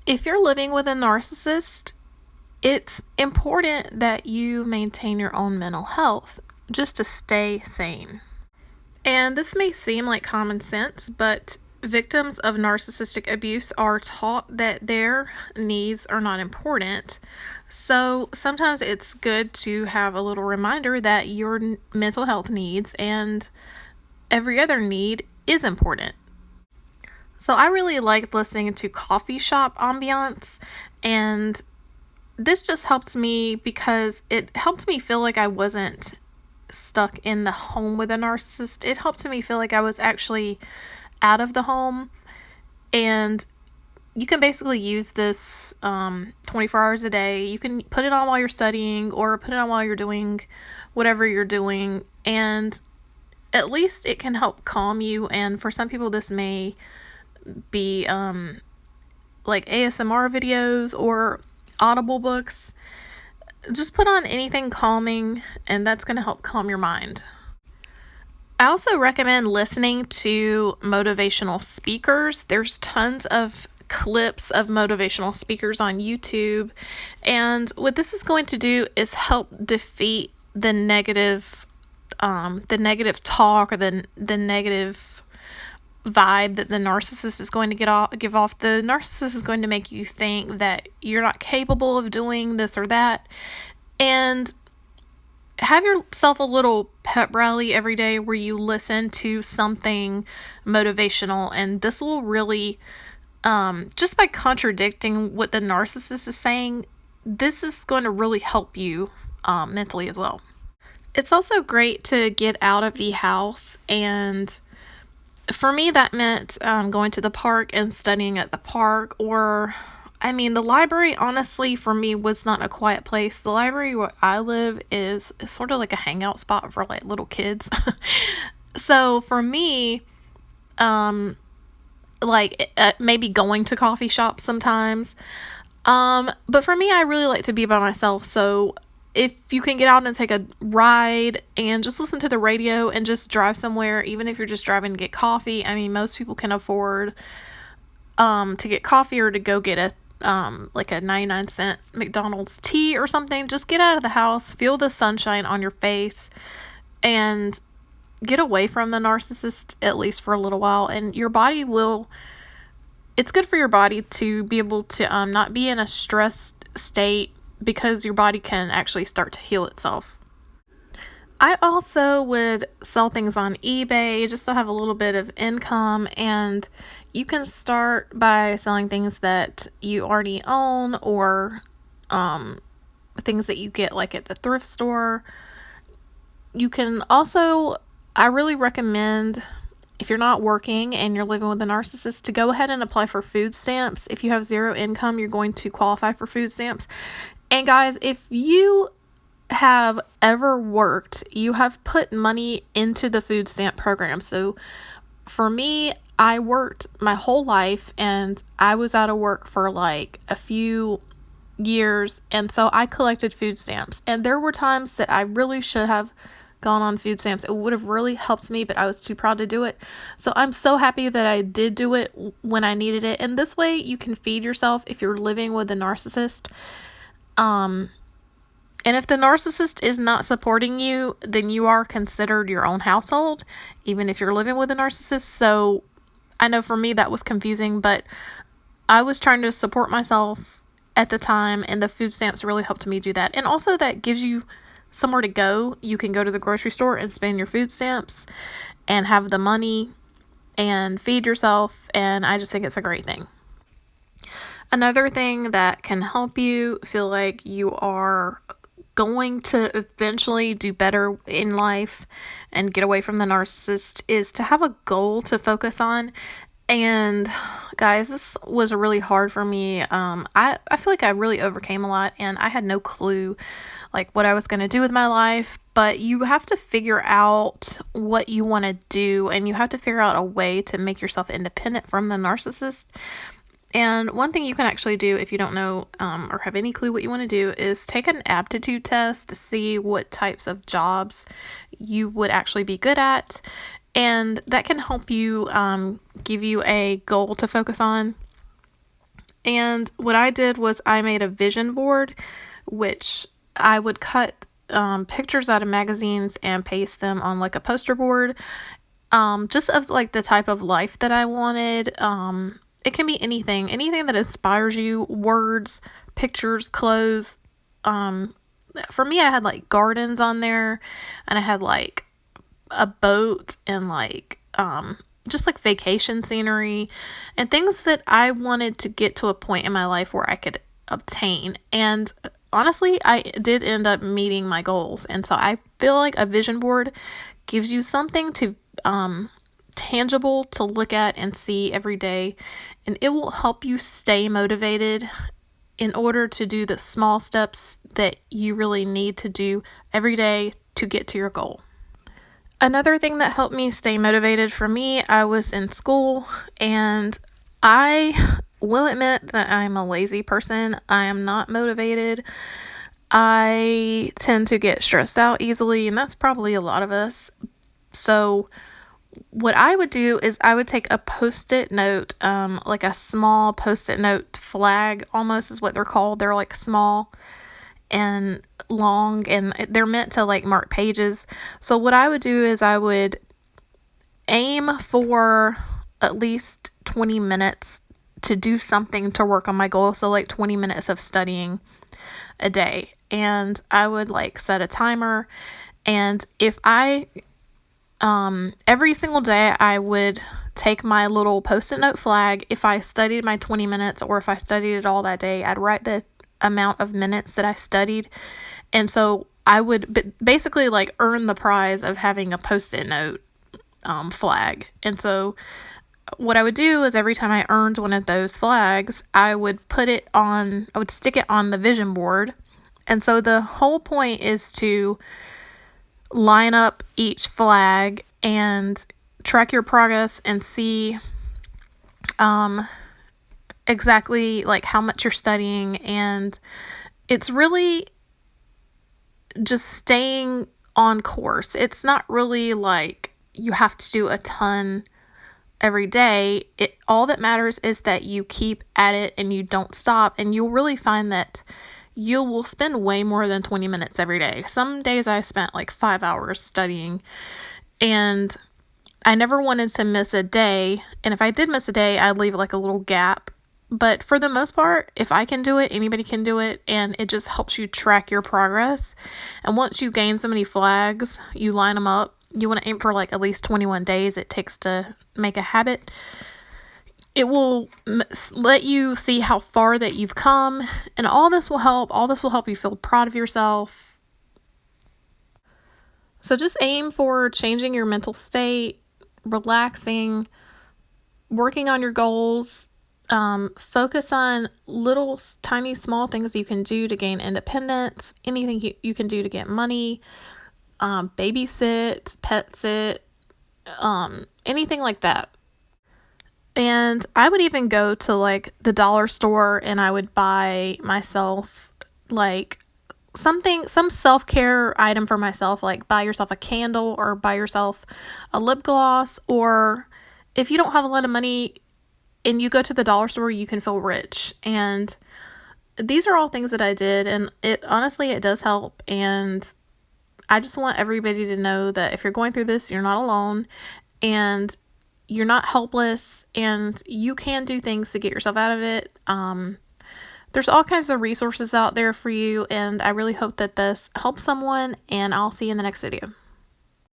If you're living with a narcissist, it's important that you maintain your own mental health just to stay sane. And this may seem like common sense, but victims of narcissistic abuse are taught that their needs are not important. So sometimes it's good to have a little reminder that your mental health needs and every other need is important. So I really liked listening to Coffee Shop Ambience, and this just helped me because it helped me feel like I wasn't stuck in the home with a narcissist. It helped me feel like I was actually out of the home, and you can basically use this 24 hours a day. You can put it on while you're studying or put it on while you're doing whatever you're doing, and at least it can help calm you. And for some people, this may be like ASMR videos or Audible books. Just put on anything calming, and that's going to help calm your mind. I also recommend listening to motivational speakers. There's tons of clips of motivational speakers on YouTube, and what this is going to do is help defeat the negative talk or the negative vibe that the narcissist is going to give off. The narcissist is going to make you think that you're not capable of doing this or that, and have yourself a little pep rally every day where you listen to something motivational, and this will really just by contradicting what the narcissist is saying, this is going to really help you mentally as well. It's also great to get out of the house, and for me, that meant going to the park and studying at the park, or, the library, honestly, for me, was not a quiet place. The library where I live is sort of like a hangout spot for, like, little kids. So, for me, maybe going to coffee shops sometimes. But for me, I really like to be by myself, so if you can get out and take a ride and just listen to the radio and just drive somewhere, even if you're just driving to get coffee. Most people can afford to get coffee or to go get a 99-cent McDonald's tea or something. Just get out of the house, feel the sunshine on your face, and get away from the narcissist, at least for a little while. And your body it's good for your body to be able to not be in a stressed state, because your body can actually start to heal itself. I also would sell things on eBay just to have a little bit of income, and you can start by selling things that you already own, or things that you get like at the thrift store. You can also, I really recommend, if you're not working and you're living with a narcissist, to go ahead and apply for food stamps. If you have zero income, you're going to qualify for food stamps. And guys, if you have ever worked, you have put money into the food stamp program. So for me, I worked my whole life, and I was out of work for like a few years, and so I collected food stamps. And there were times that I really should have gone on food stamps. It would have really helped me, but I was too proud to do it. So I'm so happy that I did do it when I needed it. And this way you can feed yourself if you're living with a narcissist. And if the narcissist is not supporting you, then you are considered your own household, even if you're living with a narcissist. So I know for me that was confusing, but I was trying to support myself at the time, and the food stamps really helped me do that. And also that gives you somewhere to go. You can go to the grocery store and spend your food stamps and have the money and feed yourself, and I just think it's a great thing. Another thing that can help you feel like you are going to eventually do better in life and get away from the narcissist is to have a goal to focus on. And guys, this was really hard for me. I feel like I really overcame a lot, and I had no clue like what I was going to do with my life. But you have to figure out what you want to do, and you have to figure out a way to make yourself independent from the narcissist. And one thing you can actually do if you don't know or have any clue what you want to do is take an aptitude test to see what types of jobs you would actually be good at. And that can help you give you a goal to focus on. And what I did was I made a vision board, which I would cut pictures out of magazines and paste them on like a poster board, just of like the type of life that I wanted. It can be anything that inspires you, words, pictures, clothes. For me, I had like gardens on there, and I had like a boat and like just like vacation scenery and things that I wanted to get to a point in my life where I could obtain. And honestly, I did end up meeting my goals. And so I feel like a vision board gives you something to tangible to look at and see every day, and it will help you stay motivated in order to do the small steps that you really need to do every day to get to your goal. Another thing that helped me stay motivated, for me, I was in school, and I will admit that I'm a lazy person. I am not motivated. I tend to get stressed out easily, and that's probably a lot of us. So what I would do is I would take a Postit note, like a small Postit note flag, almost is what they're called. They're like small and long, and they're meant to like mark pages. So what I would do is I would aim for at least 20 minutes to do something to work on my goal. So like 20 minutes of studying a day, and I would like set a timer. And if I every single day I would take my little Post-it note flag. If I studied my 20 minutes or if I studied it all that day, I'd write the amount of minutes that I studied. And so I would basically like earn the prize of having a Post-it note flag. And so what I would do is every time I earned one of those flags, I would stick it on the vision board. And so the whole point is to line up each flag and track your progress and see exactly like how much you're studying. And it's really just staying on course. It's not really like you have to do a ton every day. All that matters is that you keep at it and you don't stop, and you'll really find that you will spend way more than 20 minutes every day. Some days I spent like 5 hours studying, and I never wanted to miss a day. And if I did miss a day, I'd leave like a little gap. But for the most part, if I can do it, anybody can do it. And it just helps you track your progress. And once you gain so many flags, you line them up. You want to aim for like at least 21 days it takes to make a habit. It will let you see how far that you've come, and all this will help you feel proud of yourself. So just aim for changing your mental state, relaxing, working on your goals. Focus on little tiny small things you can do to gain independence, anything you can do to get money, babysit, pet sit, anything like that. And I would even go to like the dollar store and I would buy myself like some self-care item for myself, like buy yourself a candle or buy yourself a lip gloss. Or if you don't have a lot of money and you go to the dollar store, you can feel rich. And these are all things that I did, and it does help. And I just want everybody to know that if you're going through this, you're not alone, and you're not helpless, and you can do things to get yourself out of it. There's all kinds of resources out there for you, and I really hope that this helps someone, and I'll see you in the next video.